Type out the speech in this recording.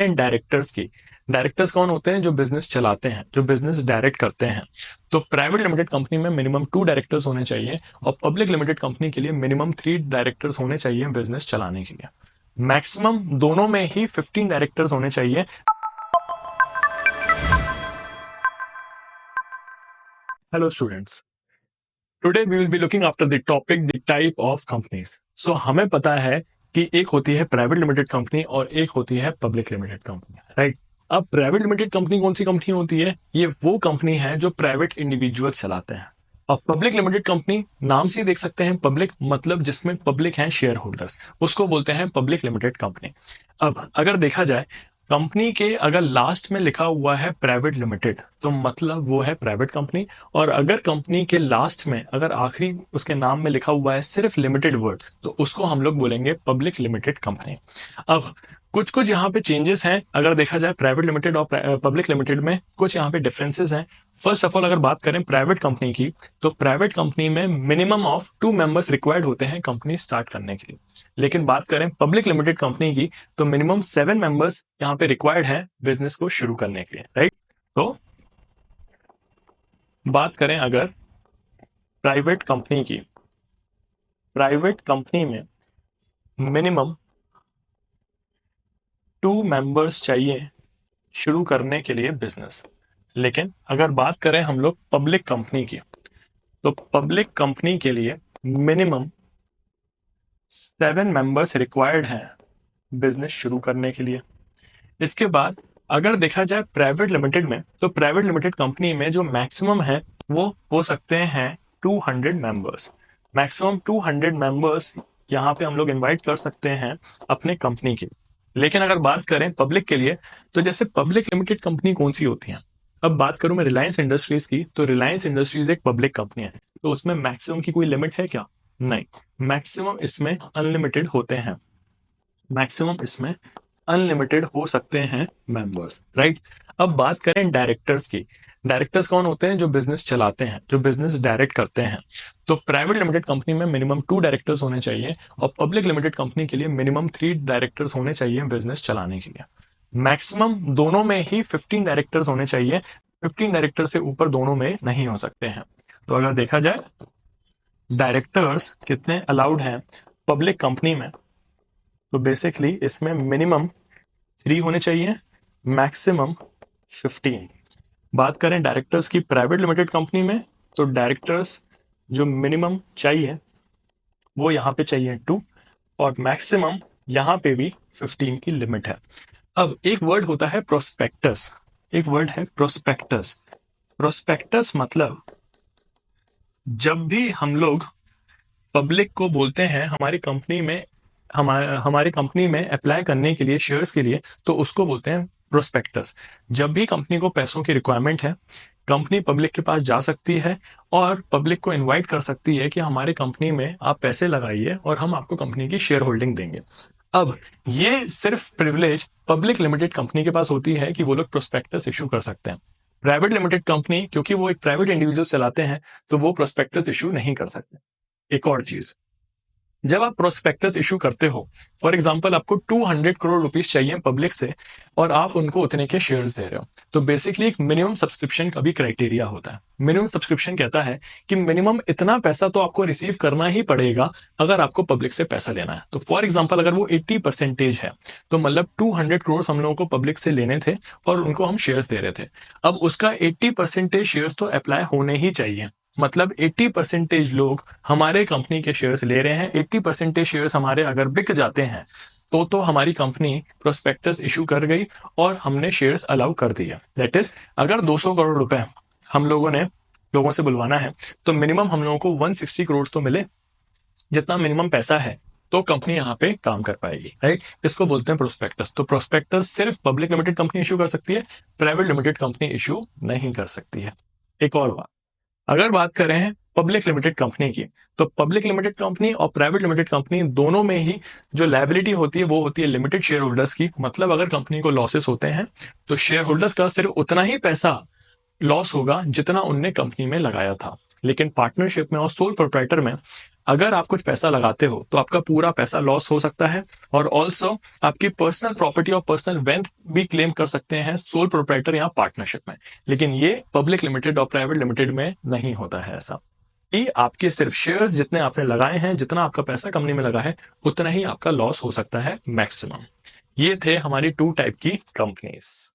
Directors की। Directors कौन होते हैं? जो बिजनेस चलाते हैं, जो बिजनेस डायरेक्ट करते हैं। तो प्राइवेट लिमिटेड कंपनी में मिनिमम 2 डायरेक्टर्स होने चाहिए और पब्लिक लिमिटेड कंपनी के लिए मिनिमम 3 डायरेक्टर्स होने चाहिए बिजनेस चलाने के लिए। मैक्सिमम दोनों में ही 15 डायरेक्टर्स होने चाहिए। Hello students, today we will be looking after the topic the type of companies. So हमें पता है कि एक होती है प्राइवेट लिमिटेड कंपनी और एक होती है पब्लिक लिमिटेड कंपनी, राइट? अब प्राइवेट लिमिटेड कंपनी कौन सी कंपनी होती है? ये वो कंपनी है जो प्राइवेट इंडिविजुअल चलाते हैं। और पब्लिक लिमिटेड कंपनी, नाम से ही देख सकते हैं, पब्लिक मतलब जिसमें पब्लिक हैं शेयर होल्डर्स, उसको बोलते हैं पब्लिक लिमिटेड कंपनी। अब अगर देखा जाए, कंपनी के अगर लास्ट में लिखा हुआ है प्राइवेट लिमिटेड तो मतलब वो है प्राइवेट कंपनी। और अगर कंपनी के लास्ट में अगर आखिरी उसके नाम में लिखा हुआ है सिर्फ लिमिटेड वर्ड तो उसको हम लोग बोलेंगे पब्लिक लिमिटेड कंपनी। अब कुछ कुछ यहाँ पे चेंजेस हैं अगर देखा जाए प्राइवेट लिमिटेड और पब्लिक लिमिटेड में, कुछ यहाँ पे डिफरेंसेस हैं। फर्स्ट ऑफ ऑल अगर बात करें प्राइवेट कंपनी की, तो प्राइवेट कंपनी में मिनिमम ऑफ 2 मेंबर्स रिक्वायर्ड होते हैं कंपनी स्टार्ट करने के लिए। लेकिन बात करें पब्लिक लिमिटेड कंपनी की, तो मिनिमम 7 मेंबर्स यहाँ पे रिक्वायर्ड है बिजनेस को शुरू करने के लिए, राइट? तो बात करें अगर प्राइवेट कंपनी की, प्राइवेट कंपनी में मिनिमम 2 मेंबर्स चाहिए शुरू करने के लिए बिजनेस। लेकिन अगर बात करें हम लोग पब्लिक कंपनी की, तो पब्लिक कंपनी के लिए मिनिमम 7 मेंबर्स रिक्वायर्ड हैं बिजनेस शुरू करने के लिए। इसके बाद अगर देखा जाए प्राइवेट लिमिटेड में, तो प्राइवेट लिमिटेड कंपनी में जो मैक्सिमम है वो हो सकते हैं 200 मेंबर्स। मैक्सिमम 200 मेंबर्स यहाँ पे हम लोग इनवाइट कर सकते हैं अपने कंपनी के। लेकिन अगर बात करें पब्लिक के लिए, तो जैसे पब्लिक लिमिटेड कंपनी कौन सी होती है? अब बात करूं मैं रिलायंस इंडस्ट्रीज की, तो रिलायंस इंडस्ट्रीज एक पब्लिक कंपनी है। तो उसमें मैक्सिमम की कोई लिमिट है क्या? नहीं, मैक्सिमम इसमें अनलिमिटेड होते हैं। मैक्सिमम इसमें अनलिमिटेड हो सकते हैं मेंबर्स, राइट? अब बात करें डायरेक्टर्स की। डायरेक्टर्स कौन होते हैं? जो बिजनेस चलाते हैं, जो बिजनेस डायरेक्ट करते हैं। तो प्राइवेट लिमिटेड कंपनी में मिनिमम 2 डायरेक्टर्स होने चाहिए और पब्लिक लिमिटेड कंपनी के लिए मिनिमम 3 डायरेक्टर्स होने चाहिए बिजनेस चलाने के लिए। मैक्सिमम दोनों में ही 15 डायरेक्टर्स होने चाहिए। 15 डायरेक्टर से ऊपर दोनों में नहीं हो सकते हैं। तो अगर देखा जाए डायरेक्टर्स कितने अलाउड हैं पब्लिक कंपनी में, तो बेसिकली इसमें मिनिमम 3 होने चाहिए, मैक्सिमम 15। बात करें डायरेक्टर्स की प्राइवेट लिमिटेड कंपनी में, तो डायरेक्टर्स जो मिनिमम चाहिए वो यहाँ पे चाहिए 2 और मैक्सिमम यहाँ पे भी 15 की लिमिट है। अब एक वर्ड होता है प्रोस्पेक्टस, एक वर्ड है प्रोस्पेक्टस। प्रोस्पेक्टस मतलब जब भी हम लोग पब्लिक को बोलते हैं हमारी कंपनी में, हमारी कंपनी में अप्लाई करने के लिए शेयर्स के लिए, तो उसको बोलते हैं प्रोस्पेक्टस। जब भी कंपनी को पैसों की रिक्वायरमेंट है, कंपनी पब्लिक के पास जा सकती है और पब्लिक को इनवाइट कर सकती है कि हमारे कंपनी में आप पैसे लगाइए और हम आपको कंपनी की शेयर होल्डिंग देंगे। अब ये सिर्फ प्रिविलेज पब्लिक लिमिटेड कंपनी के पास होती है कि वो लोग प्रोस्पेक्टस इशू कर सकते हैं। प्राइवेट लिमिटेड कंपनी, क्योंकि वो एक प्राइवेट इंडिविजुअल चलाते हैं, तो वो प्रोस्पेक्टस इशू नहीं कर सकते। एक और चीज, जब आप प्रोस्पेक्टस इशू करते हो, फॉर एग्जांपल आपको 200 करोड़ रुपीस चाहिए पब्लिक से और आप उनको उतने के शेयर्स दे रहे हो, तो बेसिकली एक मिनिमम सब्सक्रिप्शन का भी क्राइटेरिया होता है। मिनिमम सब्सक्रिप्शन कहता है कि मिनिमम इतना पैसा तो आपको रिसीव करना ही पड़ेगा अगर आपको पब्लिक से पैसा लेना है। तो फॉर एग्जाम्पल अगर वो 80% है, तो मतलब 200 करोड़ हम लोगों को पब्लिक से लेने थे और उनको हम शेयर्स दे रहे थे। अब उसका 80% शेयर्स तो अप्लाई होने ही चाहिए। मतलब 80% लोग हमारे कंपनी के शेयर्स ले रहे हैं, 80% शेयर्स हमारे अगर बिक जाते हैं तो हमारी कंपनी प्रोस्पेक्टस इशू कर गई और हमने शेयर्स अलाउ कर दिया। दैट इज, अगर 200 करोड़ रुपए हम लोगों ने लोगों से बुलवाना है तो मिनिमम हम लोगों को 160 करोड़ तो मिले, जितना मिनिमम पैसा है तो कंपनी यहाँ पे काम कर पाएगी, राइट? इसको बोलते हैं प्रोस्पेक्टस। तो प्रोस्पेक्टस सिर्फ पब्लिक लिमिटेड कंपनी इशू कर सकती है, प्राइवेट लिमिटेड कंपनी इशू नहीं कर सकती है। एक और बात, अगर बात करें पब्लिक लिमिटेड कंपनी की, तो पब्लिक लिमिटेड कंपनी और प्राइवेट लिमिटेड कंपनी दोनों में ही जो लायबिलिटी होती है वो होती है लिमिटेड शेयर होल्डर्स की। मतलब अगर कंपनी को लॉसेस होते हैं तो शेयर होल्डर्स का सिर्फ उतना ही पैसा लॉस होगा जितना उनने कंपनी में लगाया था। लेकिन पार्टनरशिप में और सोल प्रोप्राइटर में अगर आप कुछ पैसा लगाते हो तो आपका पूरा पैसा लॉस हो सकता है, और ऑल्सो आपकी पर्सनल प्रॉपर्टी और पर्सनल वेल्थ भी क्लेम कर सकते हैं सोल प्रोप्राइटर या पार्टनरशिप में। लेकिन ये पब्लिक लिमिटेड और प्राइवेट लिमिटेड में नहीं होता है ऐसा, कि आपके सिर्फ शेयर्स जितने आपने लगाए हैं, जितना आपका पैसा कंपनी में लगा है, उतना ही आपका लॉस हो सकता है मैक्सिमम। ये थे हमारी 2 टाइप की कंपनीज।